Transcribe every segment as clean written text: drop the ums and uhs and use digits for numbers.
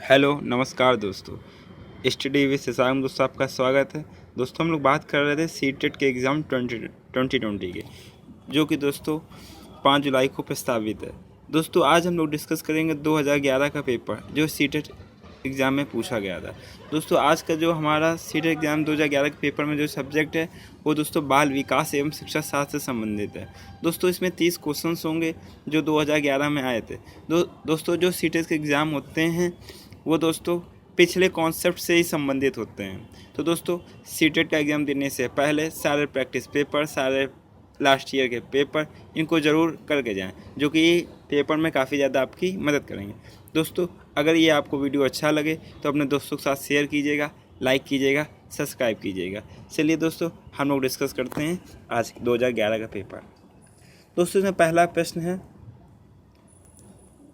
Hello नमस्कार दोस्तों। Study with Shashank दोस्तों आपका स्वागत है। दोस्तों हम लोग बात कर रहे थे सीटेट के एग्ज़ाम 2020 के, जो कि दोस्तों 5 जुलाई को प्रस्तावित है। दोस्तों आज हम लोग डिस्कस करेंगे 2011 का पेपर जो सीटेट एग्ज़ाम में पूछा गया था। दोस्तों आज का जो हमारा सीटेट एग्ज़ाम 2011 के पेपर में जो सब्जेक्ट है वो दोस्तों बाल विकास एवं शिक्षा शास्त्र से संबंधित है। दोस्तों इसमें 30 क्वेश्चंस होंगे जो 2011 में आए थे। दोस्तों जो सीटेट के एग्ज़ाम होते हैं वो दोस्तों पिछले कॉन्सेप्ट से ही संबंधित होते हैं। तो दोस्तों सीटेट का एग्ज़ाम देने से पहले सारे प्रैक्टिस पेपर, सारे लास्ट ईयर के पेपर इनको ज़रूर करके जाएं, जो कि पेपर में काफ़ी ज़्यादा आपकी मदद करेंगे। दोस्तों अगर ये आपको वीडियो अच्छा लगे तो अपने दोस्तों के साथ शेयर कीजिएगा, लाइक कीजिएगा, सब्सक्राइब कीजिएगा। चलिए दोस्तों हम लोग डिस्कस करते हैं आज 2011 का पेपर। दोस्तों इसमें पहला प्रश्न है,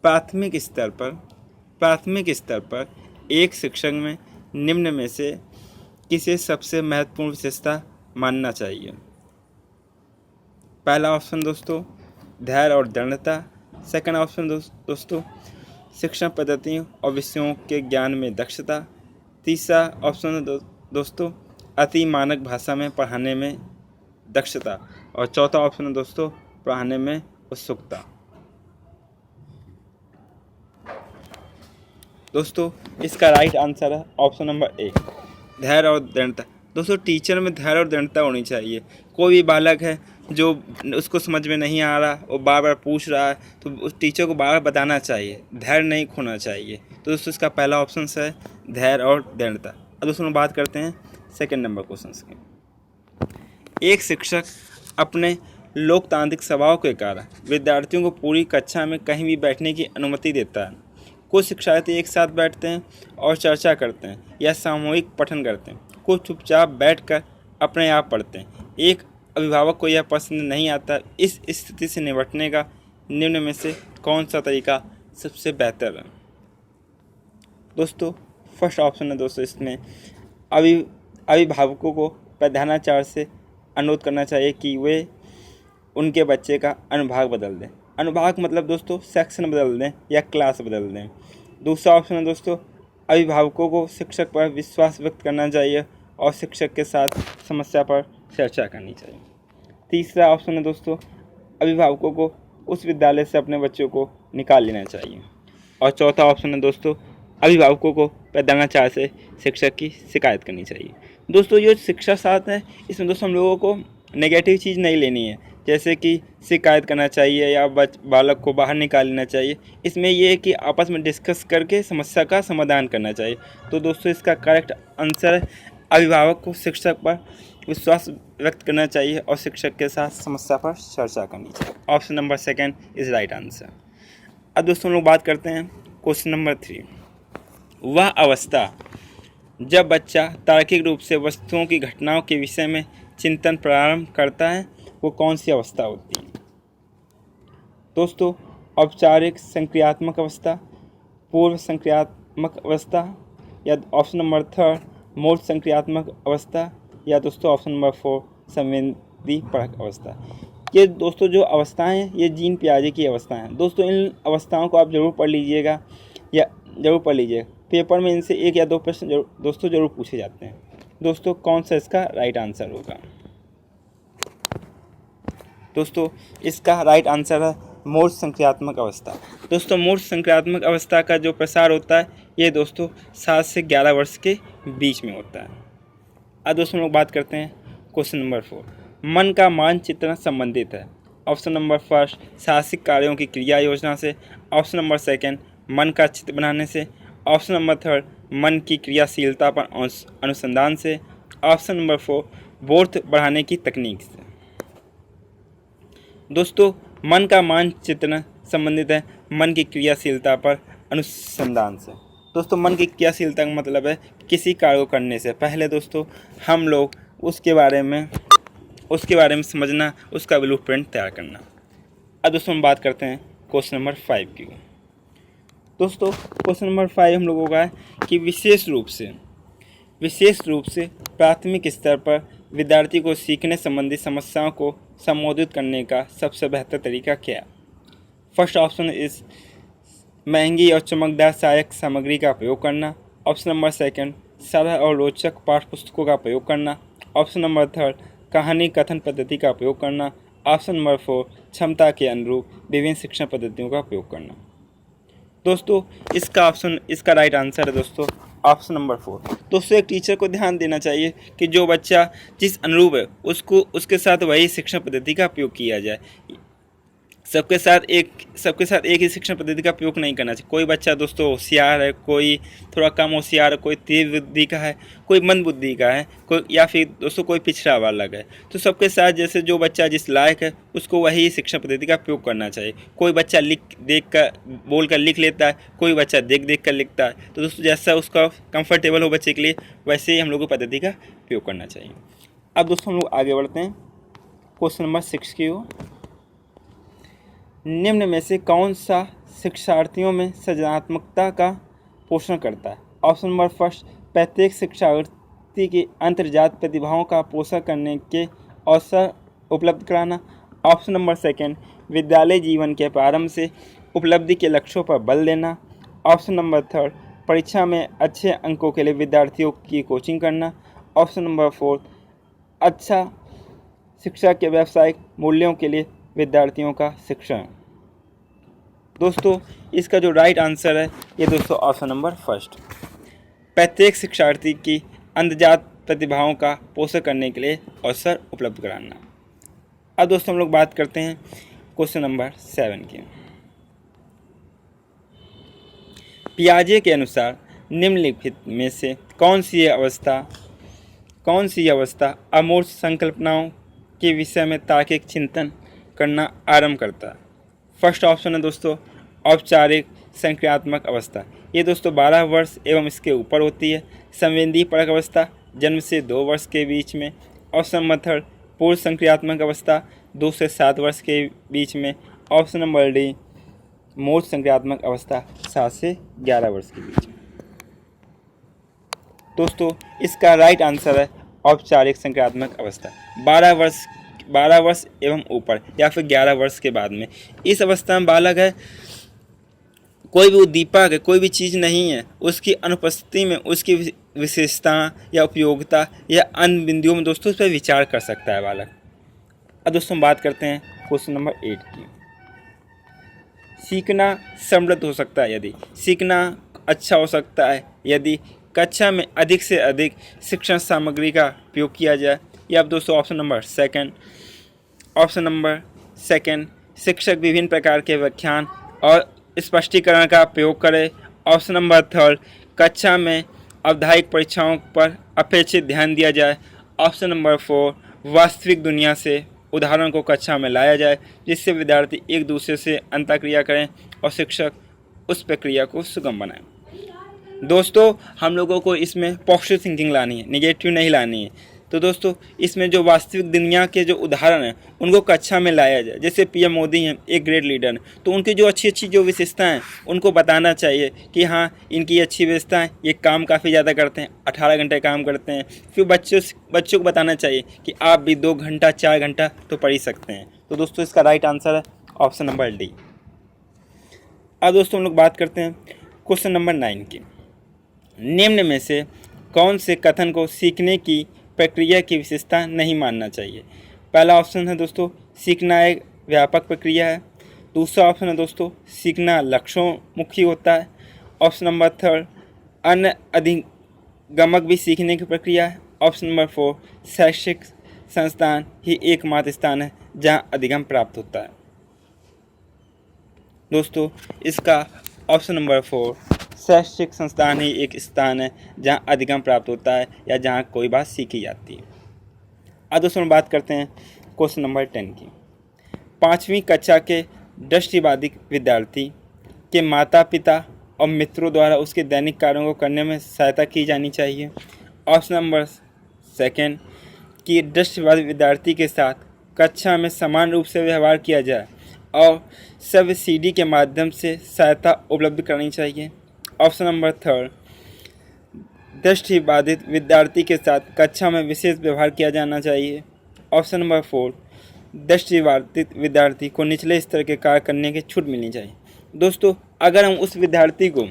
प्राथमिक स्तर पर एक शिक्षक में निम्न में से किसे सबसे महत्वपूर्ण विशेषता मानना चाहिए। पहला ऑप्शन दोस्तों धैर्य और दृढ़ता। सेकंड ऑप्शन दोस्तों शिक्षण पद्धतियों और विषयों के ज्ञान में दक्षता। तीसरा ऑप्शन दोस्तों अति मानक भाषा में पढ़ाने में दक्षता। और चौथा ऑप्शन दोस्तों पढ़ाने में उत्सुकता। दोस्तों इसका राइट आंसर है ऑप्शन नंबर ए, धैर्य और दृढ़ता। दोस्तों टीचर में धैर्य और दृढ़ता होनी चाहिए। कोई भी बालक है जो उसको समझ में नहीं आ रहा और बार बार पूछ रहा है तो उस टीचर को बार बार बताना चाहिए, धैर्य नहीं खोना चाहिए। तो दोस्तों इसका पहला ऑप्शन है धैर्य और दृढ़ता। अब दोस्तों बात करते हैं सेकंड नंबर क्वेश्चन की। एक शिक्षक अपने लोकतांत्रिक स्वभाव के कारण विद्यार्थियों को पूरी कक्षा में कहीं भी बैठने की अनुमति देता है। कुछ शिक्षार्थी एक साथ बैठते हैं और चर्चा करते हैं या सामूहिक पठन करते हैं, कुछ चुपचाप बैठकर अपने आप पढ़ते हैं। एक अभिभावक को यह पसंद नहीं आता। इस स्थिति से निपटने का निम्न में से कौन सा तरीका सबसे बेहतर है। दोस्तों फर्स्ट ऑप्शन है दोस्तों इसमें अभिभावकों को प्रधानाचार्य से अनुरोध करना चाहिए कि वे उनके बच्चे का अनुभाग बदल दें। अनुभाग मतलब दोस्तों सेक्शन बदल दें या क्लास बदल दें। दूसरा ऑप्शन है दोस्तों अभिभावकों को शिक्षक पर विश्वास व्यक्त करना चाहिए और शिक्षक के साथ समस्या पर चर्चा करनी चाहिए। तीसरा ऑप्शन है दोस्तों अभिभावकों को उस विद्यालय से अपने बच्चों को निकाल लेना चाहिए। और चौथा ऑप्शन है दोस्तों अभिभावकों को प्रधानाचार्य से शिक्षक की शिकायत करनी चाहिए। दोस्तों जो शिक्षा शास्त्र है इसमें दोस्तों हम लोगों को नेगेटिव चीज़ नहीं लेनी है, जैसे कि शिकायत करना चाहिए या बालक को बाहर निकाल लेना चाहिए। इसमें यह है कि आपस में डिस्कस करके समस्या का समाधान करना चाहिए। तो दोस्तों इसका करेक्ट आंसर है अभिभावक को शिक्षक पर विश्वास व्यक्त करना चाहिए और शिक्षक के साथ समस्या पर चर्चा करनी चाहिए। Option number second is right answer. अब दोस्तों हम लोग बात करते हैं क्वेश्चन नंबर 3। वह अवस्था जब बच्चा तार्किक रूप से वस्तुओं की घटनाओं के विषय में चिंतन प्रारंभ करता है वो कौन सी अवस्था होती है। दोस्तों औपचारिक संक्रियात्मक अवस्था, पूर्व संक्रियात्मक अवस्था, या ऑप्शन नंबर 3 मूल संक्रियात्मक अवस्था, या दोस्तों ऑप्शन नंबर 4 संवेदी परक अवस्था। ये दोस्तों जो अवस्थाएं हैं ये जीन पियाजे की अवस्थाएं हैं। दोस्तों इन अवस्थाओं को आप जरूर पढ़ लीजिएगा पेपर में इनसे 1 या 2 प्रश्न दोस्तों जरूर पूछे जाते हैं। दोस्तों कौन सा इसका राइट आंसर होगा। दोस्तों इसका राइट आंसर है मूर्त संक्रियात्मक अवस्था। दोस्तों मूर्त संक्रियात्मक अवस्था का जो प्रसार होता है ये दोस्तों 7 से 11 वर्ष के बीच में होता है। अब दोस्तों हम लोग बात करते हैं क्वेश्चन नंबर 4। मन का मानचित्रण संबंधित है। ऑप्शन नंबर 1 साहसिक कार्यों की क्रिया योजना से। ऑप्शन नंबर 2 मन का चित्र बनाने से। ऑप्शन नंबर 3 मन की क्रियाशीलता पर अनुसंधान से। ऑप्शन नंबर 4 बोध बढ़ाने की तकनीक से। दोस्तों मन का मानचित्रण संबंधित है मन की क्रियाशीलता पर अनुसंधान से। दोस्तों मन की क्रियाशीलता का मतलब है किसी कार्य को करने से पहले दोस्तों हम लोग उसके बारे में समझना, उसका ब्लूप्रिंट तैयार करना। अब दोस्तों हम बात करते हैं क्वेश्चन नंबर 5 की। दोस्तों क्वेश्चन नंबर 5 हम लोगों का है कि विशेष रूप से प्राथमिक स्तर पर विद्यार्थी को सीखने संबंधी समस्याओं को संबोधित करने का सबसे बेहतर तरीका क्या है। फर्स्ट ऑप्शन इज महंगी और चमकदार सहायक सामग्री का प्रयोग करना। ऑप्शन नंबर सेकंड, सरल और रोचक पाठ्य पुस्तकों का प्रयोग करना। ऑप्शन नंबर थर्ड, कहानी कथन पद्धति का प्रयोग करना। ऑप्शन नंबर फोर, क्षमता के अनुरूप विभिन्न शिक्षण पद्धतियों का प्रयोग करना। दोस्तों इसका राइट आंसर है दोस्तों ऑप्शन नंबर फोर। दोस्तों एक टीचर को ध्यान देना चाहिए कि जो बच्चा जिस अनुरूप है उसके साथ वही शिक्षण पद्धति का प्रयोग किया जाए। सबके साथ एक ही शिक्षण पद्धति का प्रयोग नहीं करना चाहिए। कोई बच्चा दोस्तों होशियार है, कोई थोड़ा कम होशियार है, कोई तेज बुद्धि का है, कोई मंद बुद्धि का है, कोई या फिर दोस्तों कोई पिछड़ा वाला है। तो सबके साथ जैसे जो बच्चा जिस लायक है उसको वही शिक्षण पद्धति का प्रयोग करना चाहिए। कोई बच्चा बोल कर लिख लेता है, कोई बच्चा देख कर लिखता है। तो दोस्तों जैसा उसका कंफर्टेबल हो बच्चे के लिए वैसे ही हम लोग को पद्धति का प्रयोग करना चाहिए। अब दोस्तों हम लोग आगे बढ़ते हैं क्वेश्चन नंबर 6 की ओर। निम्न में से कौन सा शिक्षार्थियों में सृजनात्मकता का पोषण करता है? ऑप्शन नंबर फर्स्ट, प्रत्येक शिक्षार्थी की अंतर्जात प्रतिभाओं का पोषण करने के अवसर उपलब्ध कराना। ऑप्शन नंबर सेकंड, विद्यालय जीवन के प्रारंभ से उपलब्धि के लक्ष्यों पर बल देना। ऑप्शन नंबर थर्ड, परीक्षा में अच्छे अंकों के लिए विद्यार्थियों की कोचिंग करना। ऑप्शन नंबर फोर्थ, अच्छा शिक्षा के व्यावसायिक मूल्यों के लिए विद्यार्थियों का शिक्षण। दोस्तों इसका जो राइट आंसर है ये दोस्तों ऑप्शन नंबर फर्स्ट, प्रत्येक शिक्षार्थी की अंतर्जात प्रतिभाओं का पोषण करने के लिए अवसर उपलब्ध कराना। अब दोस्तों हम लोग बात करते हैं क्वेश्चन नंबर 7 की। पियाजे के अनुसार निम्नलिखित में से कौन सी अवस्था अमूर्त संकल्पनाओं के विषय में तार्किक चिंतन करना आरंभ करता है? फर्स्ट ऑप्शन है दोस्तों औपचारिक संक्रियात्मक अवस्था। ये दोस्तों 12 वर्ष एवं इसके ऊपर होती है। संवेदी परक अवस्था जन्म से 2 वर्ष के बीच में। ऑप्शन नंबर थर्ड, पूर्व संक्रियात्मक अवस्था 2 से 7 वर्ष के बीच में। ऑप्शन नंबर डी, मूर्त संक्रियात्मक अवस्था 7 से 11 वर्ष के बीच में। दोस्तों इसका राइट आंसर है औपचारिक संक्रियात्मक अवस्था, 12 वर्ष एवं ऊपर या फिर 11 वर्ष के बाद में। इस अवस्था में बालक है, कोई भी उद्दीपक है, कोई भी चीज़ नहीं है, उसकी अनुपस्थिति में उसकी विशेषता या उपयोगिता या अन्य बिंदुओं में दोस्तों उस पर विचार कर सकता है बालक। अब दोस्तों हम बात करते हैं क्वेश्चन नंबर 8 की। सीखना समृद्ध हो सकता है यदि, सीखना अच्छा हो सकता है यदि कक्षा में अधिक से अधिक शिक्षण सामग्री का उपयोग किया जाए। या अब दोस्तों ऑप्शन नंबर सेकंड, शिक्षक विभिन्न प्रकार के व्याख्यान और स्पष्टीकरण का प्रयोग करें। ऑप्शन नंबर थर्ड, कक्षा में आवधायिक परीक्षाओं पर अपेक्षित ध्यान दिया जाए। ऑप्शन नंबर 4, वास्तविक दुनिया से उदाहरण को कक्षा में लाया जाए जिससे विद्यार्थी एक दूसरे से अंतःक्रिया करें और शिक्षक उस प्रक्रिया को सुगम बनाएं। दोस्तों हम लोगों को इसमें पॉजिटिव थिंकिंग लानी है, नेगेटिव नहीं लानी है। तो दोस्तों इसमें जो वास्तविक दुनिया के जो उदाहरण हैं उनको कक्षा में लाया जाए। जैसे पीएम मोदी हैं, एक ग्रेट लीडर हैं, तो उनकी जो अच्छी अच्छी जो विशेषताएं हैं उनको बताना चाहिए कि हाँ इनकी अच्छी विशेषताएं, ये काम काफ़ी ज़्यादा करते हैं, 18 घंटे काम करते हैं। फिर बच्चों को बताना चाहिए कि आप भी 2 घंटा 4 घंटा तो पढ़ ही सकते हैं। तो दोस्तों इसका राइट आंसर है ऑप्शन नंबर डी। अब दोस्तों हम लोग बात करते हैं क्वेश्चन नंबर 9 की। निम्न में से कौन से कथन को सीखने की प्रक्रिया की विशेषता नहीं मानना चाहिए? पहला ऑप्शन है दोस्तों सीखना एक व्यापक प्रक्रिया है। दूसरा ऑप्शन है दोस्तों सीखना लक्ष्यों मुखी होता है। ऑप्शन नंबर थर्ड, अन्य अधिगमक भी सीखने की प्रक्रिया है। ऑप्शन नंबर 4, शैक्षिक संस्थान ही एकमात्र स्थान है जहां अधिगम प्राप्त होता है। दोस्तों इसका ऑप्शन नंबर 4, शैक्षिक संस्थान ही एक स्थान है जहां अधिगम प्राप्त होता है या जहां कोई बात सीखी जाती है। अब दोस्तों हम बात करते हैं क्वेश्चन नंबर 10 की। 5वीं कक्षा के दृष्टिबाधित विद्यार्थी के माता पिता और मित्रों द्वारा उसके दैनिक कार्यों को करने में सहायता की जानी चाहिए। ऑप्शन नंबर सेकंड, कि दृष्टिबाधित विद्यार्थी के साथ कक्षा में समान रूप से व्यवहार किया जाए और सब सीडी के माध्यम से सहायता उपलब्ध करनी चाहिए। ऑप्शन नंबर थर्ड, दृष्टिबाधित विद्यार्थी के साथ कक्षा में विशेष व्यवहार किया जाना चाहिए। ऑप्शन नंबर 4, दृष्टिबाधित विद्यार्थी को निचले स्तर के कार्य करने की छूट मिलनी चाहिए। दोस्तों अगर हम उस विद्यार्थी को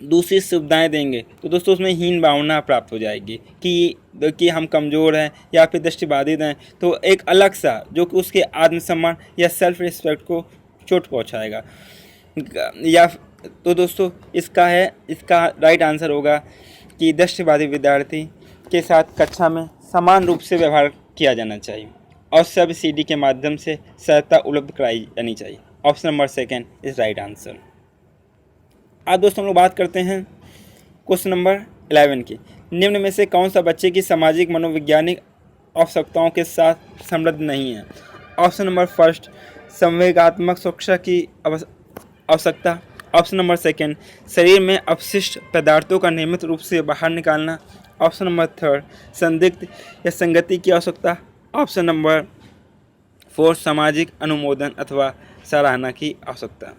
दूसरी सुविधाएं देंगे तो दोस्तों उसमें हीन भावना प्राप्त हो जाएगी कि हम कमज़ोर हैं या फिर दृष्टिबाधित हैं, तो एक अलग सा जो कि उसके आत्मसम्मान या सेल्फ रिस्पेक्ट को चोट पहुंचाएगा। या तो दोस्तों इसका राइट आंसर होगा कि दृष्टिबाधित विद्यार्थी के साथ कक्षा में समान रूप से व्यवहार किया जाना चाहिए और सब्सिडी के माध्यम से सहायता उपलब्ध कराई जानी चाहिए। Option number second is right answer. आज दोस्तों हम लोग बात करते हैं क्वेश्चन नंबर 11 की। निम्न में से कौन सा बच्चे की सामाजिक मनोवैज्ञानिक आवश्यकताओं के साथ समृद्ध नहीं है? ऑप्शन नंबर फर्स्ट, संवेगात्मक सुरक्षा की आवश्यकता। ऑप्शन नंबर सेकेंड, शरीर में अपशिष्ट पदार्थों का नियमित रूप से बाहर निकालना। ऑप्शन नंबर थर्ड, संदिग्ध या संगति की आवश्यकता। ऑप्शन नंबर फोर, सामाजिक अनुमोदन अथवा सराहना की आवश्यकता।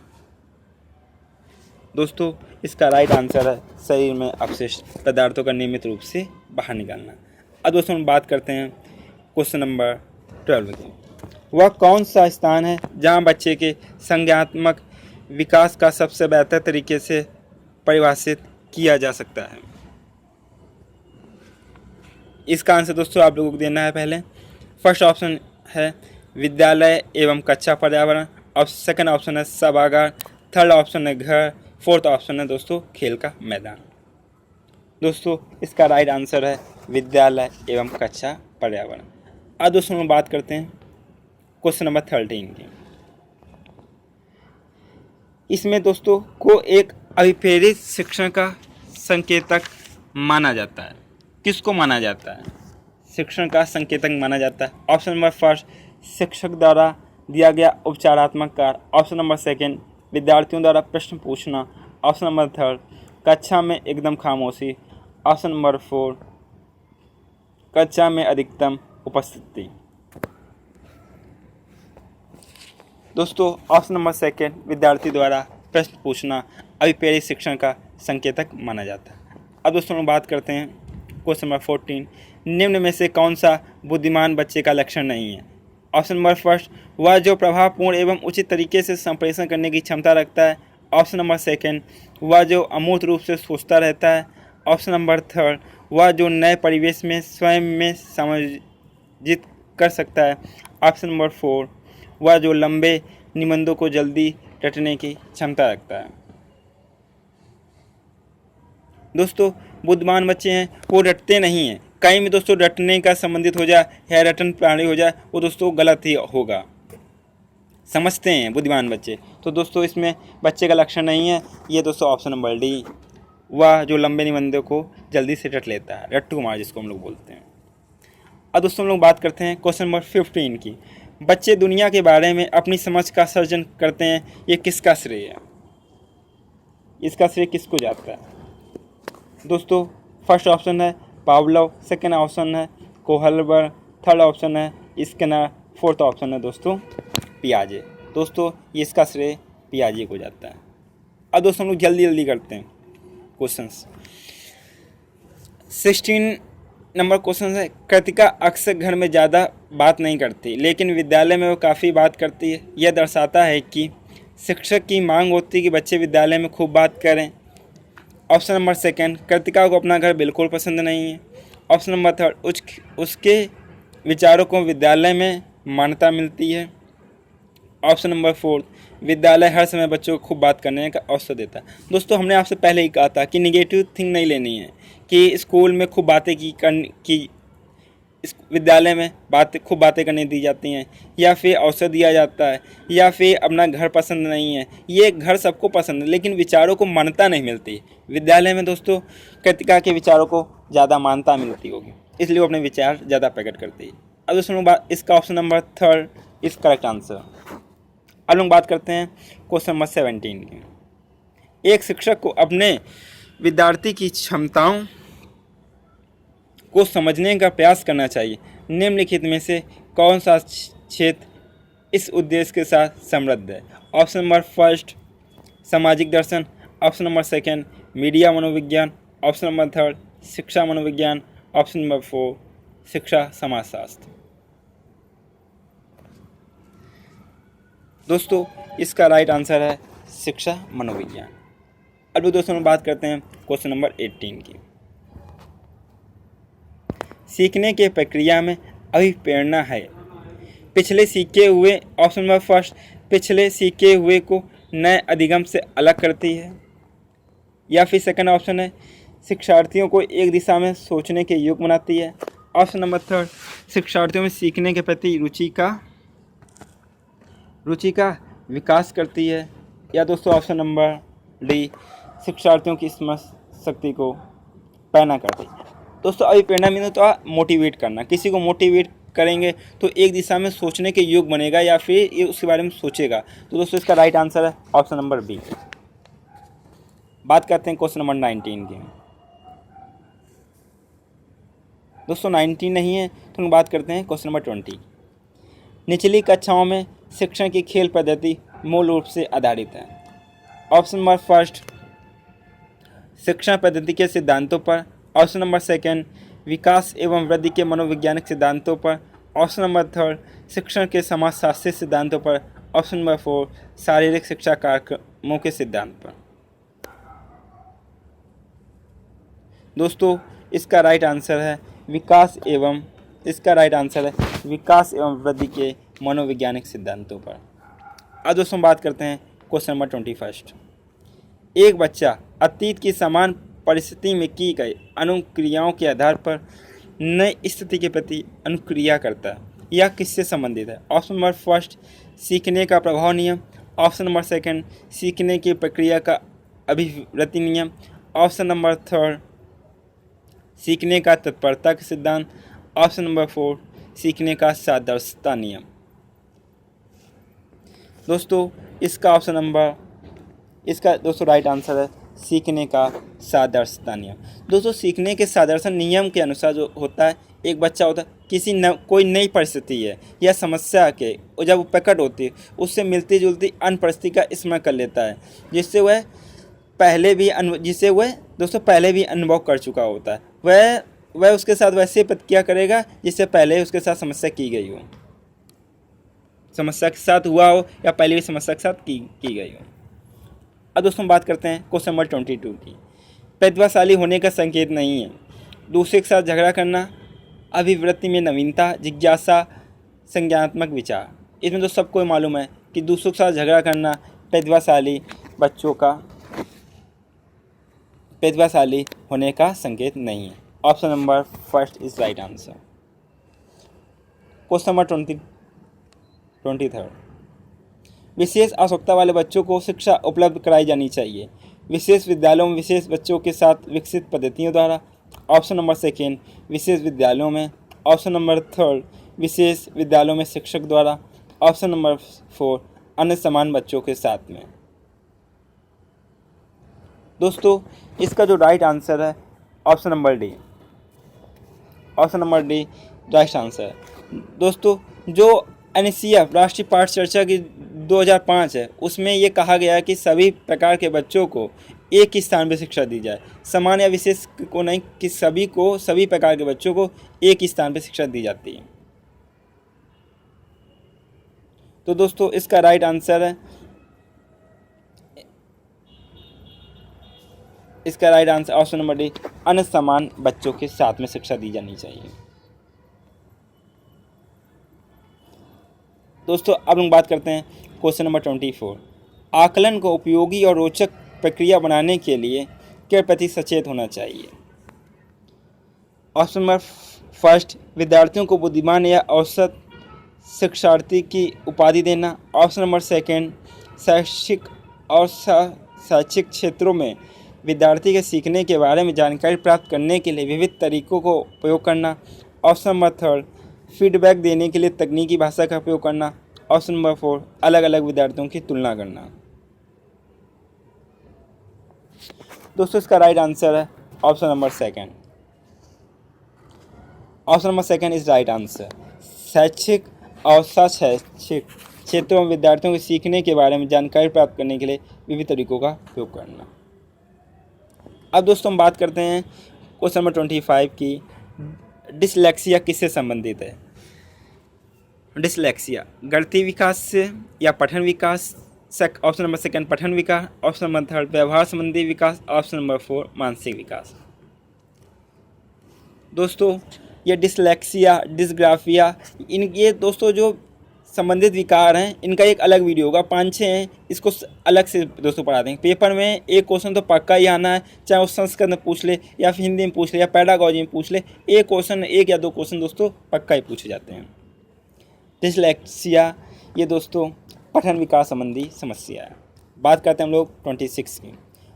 दोस्तों इसका राइट आंसर है शरीर में अपशिष्ट पदार्थों का नियमित रूप से बाहर निकालना। अब दोस्तों हम बात करते हैं क्वेश्चन नंबर 12 की। वह कौन सा स्थान है जहां बच्चे के संज्ञानात्मक विकास का सबसे बेहतर तरीके से परिभाषित किया जा सकता है? इसका आंसर दोस्तों आप लोगों को देना है। पहले फर्स्ट ऑप्शन है विद्यालय एवं कक्षा पर्यावरण, और सेकंड ऑप्शन है सभागार, थर्ड ऑप्शन है घर, फोर्थ ऑप्शन है दोस्तों खेल का मैदान। दोस्तों इसका राइट आंसर है विद्यालय एवं कक्षा पर्यावरण। अब दोस्तों हम बात करते हैं क्वेश्चन नंबर 13 की। इसमें दोस्तों को एक अभिप्रेरित शिक्षण का संकेतक माना जाता है। किसको माना जाता है? शिक्षण का संकेतक माना जाता है। ऑप्शन नंबर फर्स्ट, शिक्षक द्वारा दिया गया उपचारात्मक कार्य। ऑप्शन नंबर सेकेंड, विद्यार्थियों द्वारा प्रश्न पूछना। ऑप्शन नंबर थर्ड, कक्षा में एकदम खामोशी। ऑप्शन नंबर फोर, कक्षा में अधिकतम उपस्थिति। दोस्तों ऑप्शन नंबर सेकेंड, विद्यार्थी द्वारा प्रश्न पूछना अभिप्रेरित शिक्षण का संकेतक माना जाता है। अब दोस्तों हम बात करते हैं क्वेश्चन नंबर 14। निम्न में से कौन सा बुद्धिमान बच्चे का लक्षण नहीं है? ऑप्शन नंबर फर्स्ट, वह जो प्रभावपूर्ण एवं उचित तरीके से संप्रेषण करने की क्षमता रखता है। ऑप्शन नंबर सेकेंड, वह जो अमूर्त रूप से सोचता रहता है। ऑप्शन नंबर थर्ड, वह जो नए परिवेश में स्वयं में समायोजित कर सकता है। ऑप्शन नंबर फोर, वह जो लंबे निबंधों को जल्दी रटने की क्षमता रखता है। दोस्तों बुद्धिमान बच्चे हैं वो रटते नहीं हैं। कहीं भी दोस्तों रटने का संबंधित हो जाए या रटन प्राणी हो जाए वो दोस्तों गलत ही होगा। समझते हैं बुद्धिमान बच्चे। तो दोस्तों इसमें बच्चे का लक्षण नहीं है ये दोस्तों ऑप्शन नंबर डी, वह जो लंबे निबंधों को जल्दी से रट लेता है, रट्टू कुमार जिसको हम लोग बोलते हैं। अब दोस्तों हम लोग बात करते हैं क्वेश्चन नंबर 15 की। बच्चे दुनिया के बारे में अपनी समझ का सर्जन करते हैं, ये किसका श्रेय है? इसका श्रेय किसको जाता है? दोस्तों फर्स्ट ऑप्शन है पावलोव, सेकेंड ऑप्शन है कोहलबर, थर्ड ऑप्शन है स्किनर, फोर्थ ऑप्शन है दोस्तों पियाजे। दोस्तों ये इसका श्रेय पियाजे को जाता है। अब दोस्तों हम लोग जल्दी जल्दी करते हैं क्वेश्चंस। 16 नंबर क्वेश्चन है, कृतिका अक्सर घर में ज़्यादा बात नहीं करती लेकिन विद्यालय में वो काफ़ी बात करती है। यह दर्शाता है कि शिक्षक की मांग होती है कि बच्चे विद्यालय में खूब बात करें। ऑप्शन नंबर सेकेंड, कृतिका को अपना घर बिल्कुल पसंद नहीं है। ऑप्शन नंबर थर्ड, उसके विचारों को विद्यालय में मान्यता मिलती है। ऑप्शन नंबर फोर्थ, विद्यालय हर समय बच्चों को खूब बात करने का अवसर देता है। दोस्तों हमने आपसे पहले ही कहा था कि निगेटिव थिंग नहीं लेनी है कि स्कूल में खूब बातें की इस विद्यालय में खूब बातें करने दी जाती हैं या फिर अवसर दिया जाता है या फिर अपना घर पसंद नहीं है। ये घर सबको पसंद है लेकिन विचारों को मान्यता नहीं मिलती। विद्यालय में दोस्तों कृतिका के विचारों को ज़्यादा मान्यता मिलती होगी, इसलिए वो अपने विचार ज़्यादा प्रकट करती है। अब दोस्तों इसका option number third is correct answer. अब लोग बात करते हैं क्वेश्चन नंबर 17 की। एक शिक्षक को अपने विद्यार्थी की क्षमताओं को समझने का प्रयास करना चाहिए। निम्नलिखित में से कौन सा क्षेत्र इस उद्देश्य के साथ समृद्ध है? ऑप्शन नंबर फर्स्ट सामाजिक दर्शन, ऑप्शन नंबर सेकेंड मीडिया मनोविज्ञान, ऑप्शन नंबर थर्ड शिक्षा मनोविज्ञान, ऑप्शन नंबर फोर शिक्षा समाजशास्त्र। दोस्तों इसका राइट आंसर है शिक्षा मनोविज्ञान। अब दोस्तों हम बात करते हैं क्वेश्चन नंबर 18 की। सीखने के प्रक्रिया में अभिप्रेरणा है। पिछले सीखे हुए, ऑप्शन नंबर फर्स्ट, पिछले सीखे हुए को नए अधिगम से अलग करती है, या फिर सेकंड ऑप्शन है शिक्षार्थियों को एक दिशा में सोचने के योग्य बनाती है। ऑप्शन नंबर थर्ड, शिक्षार्थियों में सीखने के प्रति रुचि का विकास करती है, या दोस्तों ऑप्शन नंबर डी, शिक्षार्थियों की स्मरण शक्ति को पैना करती है। दोस्तों अभिप्रेरणा मीन तो मोटिवेट करना, किसी को मोटिवेट करेंगे तो एक दिशा में सोचने के योग्य बनेगा या फिर ये उसके बारे में सोचेगा। तो दोस्तों इसका राइट आंसर है ऑप्शन नंबर बी। बात करते हैं क्वेश्चन नंबर 19 की। दोस्तों 19 नहीं है तो हम बात करते हैं क्वेश्चन नंबर 20। निचली कक्षाओं में शिक्षण की खेल पद्धति मूल रूप से आधारित है। ऑप्शन नंबर फर्स्ट, शिक्षण पद्धति के सिद्धांतों पर। ऑप्शन नंबर सेकंड, विकास एवं वृद्धि के मनोवैज्ञानिक सिद्धांतों पर। ऑप्शन नंबर थर्ड, शिक्षण के समाजशास्त्रीय सिद्धांतों पर। ऑप्शन नंबर फोर, शारीरिक शिक्षा कार्यक्रमों के सिद्धांत पर। दोस्तों इसका राइट आंसर है विकास एवं वृद्धि के मनोवैज्ञानिक सिद्धांतों पर। अब दोस्तों बात करते हैं क्वेश्चन नंबर 21। एक बच्चा अतीत की समान परिस्थिति में की गई अनुक्रियाओं के आधार पर नई स्थिति के प्रति अनुक्रिया करता है, यह किससे संबंधित है? ऑप्शन नंबर फर्स्ट, सीखने का प्रभाव नियम। ऑप्शन नंबर सेकंड, सीखने की प्रक्रिया का अभिवृत्ति नियम। ऑप्शन नंबर थर्ड, सीखने का तत्परता का सिद्धांत। ऑप्शन नंबर फोर, सीखने का सादृश्यता नियम। दोस्तों इसका दोस्तों राइट आंसर है सीखने का सादृश्यता नियम। दोस्तों सीखने के सादृश्य नियम के अनुसार जो होता है, एक बच्चा होता है कोई नई परिस्थिति है या समस्या के जब वो प्रकट होती है उससे मिलती जुलती अन्य परिस्थिति का स्मरण कर लेता है, जिससे वह पहले भी अनुभव कर चुका होता है। वह उसके साथ वैसे प्रतिक्रिया करेगा जिससे पहले उसके साथ समस्या की गई हो, समस्या के साथ हुआ हो या पहले भी समस्या के साथ की गई हो। अब दोस्तों बात करते हैं क्वेश्चन नंबर 22 की। प्रतिभाशाली होने का संकेत नहीं है दूसरे के साथ झगड़ा करना, अभिवृत्ति में नवीनता, जिज्ञासा, संज्ञानात्मक विचार। इसमें तो सबको मालूम है कि दूसरों के साथ झगड़ा करना प्रतिभाशाली होने का संकेत नहीं है। Option number first is right answer. Question number 23। विशेष आवश्यकता वाले बच्चों को शिक्षा उपलब्ध कराई जानी चाहिए विशेष विद्यालयों में विशेष बच्चों के साथ विकसित पद्धतियों द्वारा। ऑप्शन नंबर सेकेंड, विशेष विद्यालयों में। ऑप्शन नंबर थर्ड, विशेष विद्यालयों में शिक्षक द्वारा। ऑप्शन नंबर फोर, अन्य समान बच्चों के साथ में। दोस्तों इसका जो राइट आंसर है option number D right answer है। दोस्तों जो NCF राष्ट्रीय पाठ चर्चा की 2005 है उसमें ये कहा गया है कि सभी प्रकार के बच्चों को एक ही स्थान पर शिक्षा दी जाए, समान या विशेष को नहीं, कि सभी प्रकार के बच्चों को एक ही स्थान पर शिक्षा दी जाती है। तो दोस्तों इसका राइट आंसर है ऑप्शन नंबर डी, अन्य समान बच्चों के साथ में शिक्षा दी जानी चाहिए। दोस्तों अब हम बात करते हैं क्वेश्चन नंबर 24। आकलन को उपयोगी और रोचक प्रक्रिया बनाने के लिए के प्रति सचेत होना चाहिए। ऑप्शन नंबर फर्स्ट, विद्यार्थियों को बुद्धिमान या औसत शिक्षार्थी की उपाधि देना। ऑप्शन नंबर सेकंड, शैक्षिक और शैक्षिक क्षेत्रों में विद्यार्थी के सीखने के बारे में जानकारी प्राप्त करने के लिए विविध तरीकों को उपयोग करना। ऑप्शन नंबर थर्ड, फीडबैक देने के लिए तकनीकी भाषा का उपयोग करना। ऑप्शन नंबर फोर, अलग अलग विद्यार्थियों की तुलना करना। दोस्तों इसका राइट आंसर है option number second is right answer. शैक्षिक और शैक्षिक क्षेत्रों में विद्यार्थियों के सीखने के बारे में जानकारी प्राप्त करने के लिए विविध तरीकों का उपयोग करना। अब दोस्तों हम बात करते हैं क्वेश्चन नंबर 25 की। डिसलेक्सिया किससे संबंधित है? डिसलेक्सिया गणितीय विकास से या पठन विकास ऑप्शन नंबर सेकंड पठन विकास, ऑप्शन नंबर थर्ड व्यवहार संबंधी विकास, ऑप्शन नंबर फोर मानसिक विकास। दोस्तों ये डिसलेक्सिया, डिसग्राफिया, ये दोस्तों जो संबंधित विकार हैं इनका एक अलग वीडियो होगा, 5-6 हैं, इसको अलग से दोस्तों पढ़ा देंगे। पेपर में एक क्वेश्चन तो पक्का ही आना है, चाहे वो संस्कृत में पूछ ले या फिर हिंदी में पूछ ले या पेडागॉजी में पूछ ले, एक क्वेश्चन, एक या दो क्वेश्चन दोस्तों पक्का ही पूछे जाते हैं। डिसलेक्सिया ये दोस्तों पठन विकास संबंधी समस्या है। बात करते हैं हम लोग 26 की।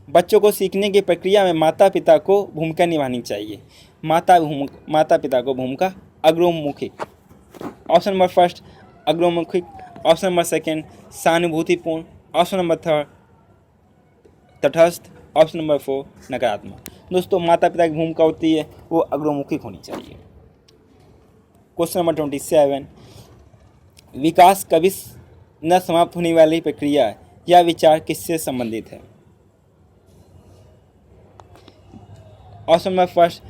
बच्चों को सीखने की प्रक्रिया में माता पिता को भूमिका निभानी चाहिए। माता पिता को भूमिका अग्रोमुखी। ऑप्शन नंबर फर्स्ट अग्रोमुखी, ऑप्शन नंबर सेकंड सहानुभूतिपूर्ण, ऑप्शन नंबर थर्ड तटस्थ, ऑप्शन नंबर फोर नकारात्मक। दोस्तों माता पिता की भूमिका होती है वो अग्रोमुखी होनी चाहिए। क्वेश्चन नंबर 27, विकास कभी न समाप्त होने वाली प्रक्रिया है, यह विचार किससे संबंधित है? ऑप्शन नंबर फर्स्ट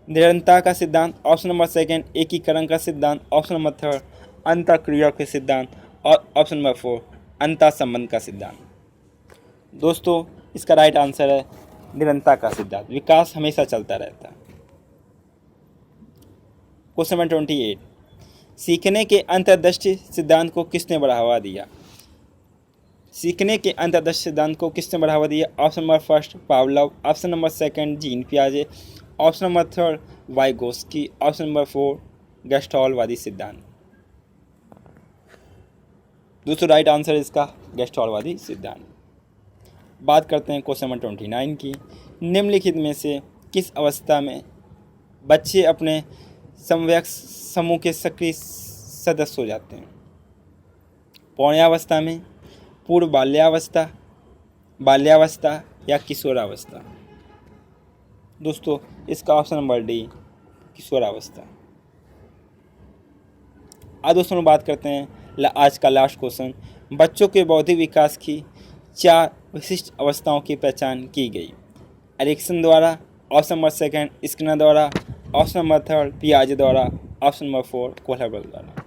निरंतरता का सिद्धांत, ऑप्शन नंबर सेकंड एकीकरण का सिद्धांत, ऑप्शन नंबर थर्ड अंतःक्रिया के सिद्धांत और ऑप्शन नंबर फोर अंतर संबंध का सिद्धांत। दोस्तों इसका राइट आंसर है निरंतरता का सिद्धांत। विकास हमेशा चलता रहता है। क्वेश्चन नंबर 28, सीखने के अंतर्दृष्टि सिद्धांत को किसने बढ़ावा दिया? सीखने के अंतर्दृष्टि सिद्धांत को किसने बढ़ावा दिया? Option number first Pavlov, option number second Jean पियाजे, option number third Vygotsky, option number four गेस्टाल्टवादी सिद्धांत। दोस्तों राइट आंसर इसका गेस्टाल्टवादी सिद्धांत। बात करते हैं क्वेश्चन नंबर 29 की। निम्नलिखित में से किस अवस्था में बच्चे अपने समवयस्क समूह के सक्रिय सदस्य हो जाते हैं? पौण्यावस्था में, पूर्व बाल्यावस्था, बाल्यावस्था या किशोरावस्था? दोस्तों इसका ऑप्शन नंबर डी किशोरावस्था। आज दोस्तों बात करते हैं आज का लास्ट क्वेश्चन। बच्चों के बौद्धिक विकास की 4 विशिष्ट अवस्थाओं की पहचान की गई। एरिक्सन द्वारा, ऑप्शन नंबर सेकंड स्किनर द्वारा, ऑप्शन नंबर थर्ड पियाजे द्वारा, ऑप्शन नंबर फोर कोहलरबर्ग द्वारा।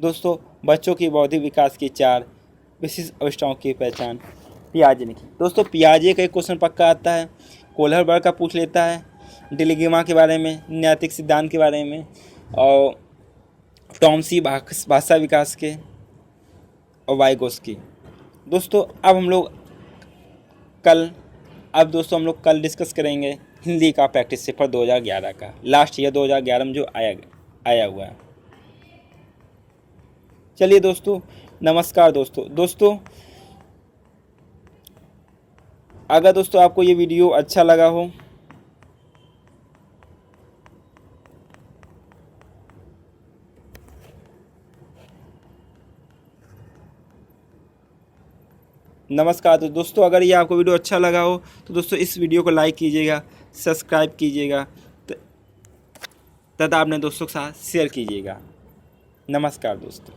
दोस्तों बच्चों की बौद्धिक विकास की 4 विशिष्ट अवस्थाओं की पहचान पियाजे ने की। दोस्तों पियाजे का एक क्वेश्चन पक्का आता है, कोहलरबर्ग का पूछ लेता है, डिलेगिमा के बारे में, नैतिक सिद्धांत के बारे में, और टॉमसी भाषा विकास के, और वाइगोस्की। दोस्तों अब हम लोग कल डिस्कस करेंगे हिंदी का प्रैक्टिस पेपर 2011 का, लास्ट ईयर 2011 में जो आया हुआ है। चलिए दोस्तों नमस्कार दोस्तों अगर दोस्तों आपको ये वीडियो अच्छा लगा हो नमस्कार तो दोस्तों अगर ये आपको वीडियो अच्छा लगा हो तो दोस्तों इस वीडियो को लाइक कीजिएगा, सब्सक्राइब कीजिएगा तथा अपने दोस्तों के साथ शेयर कीजिएगा। नमस्कार दोस्तों।